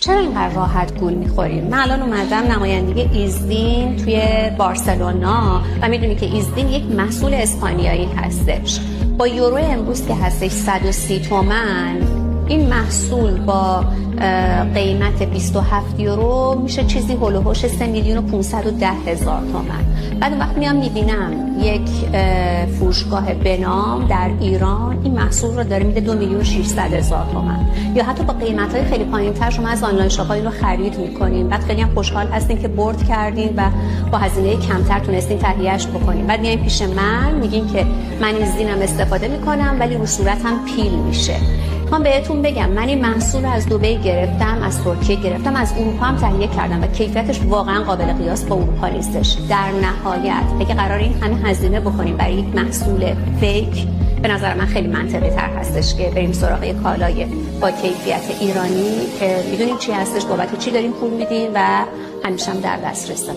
چرا اینقدر راحت گول میخوریم؟ من الان اومدم نمایندگی ایزدین توی بارسلونا و میدونی که ایزدین یک محصول اسپانیایی هستش. با یورو امروز که هستش 130 تومن، این محصول با قیمت 27 یورو میشه چیزی هولوهوش 3,510,000 تومن. بعد اون وقت میام میبینم یک فروشگاه به نام در ایران این محصول رو داره میده 2,600,000 تومن، یا حتی با قیمت‌های خیلی پایین‌تر شما از آنلاین شاپ‌های رو خرید می‌کنین. بعد خیلی هم خوشحال هستین که برد کردین و با هزینه کمتر تونستین تهیه‌اش بکنین. بعد میایین پیش من میگین که من ایزدینم استفاده می‌کنم ولی رو صورتم پیل میشه. من بهتون بگم من این محصول از دبی گرفتم، از ترکیه گرفتم، از اروپا هم تهیه کردم و کیفیتش واقعا قابل قیاس با اروپا نیستش. در نهایت اگه قرار این همه هزینه بکنیم برای یک محصول فیک، به نظر من خیلی منطقی تر هستش که بریم سراغ یک کالای با کیفیت ایرانی که میدونیم چی هستش، بابت چی داریم پول میدیم و همیشه هم در دسترسه.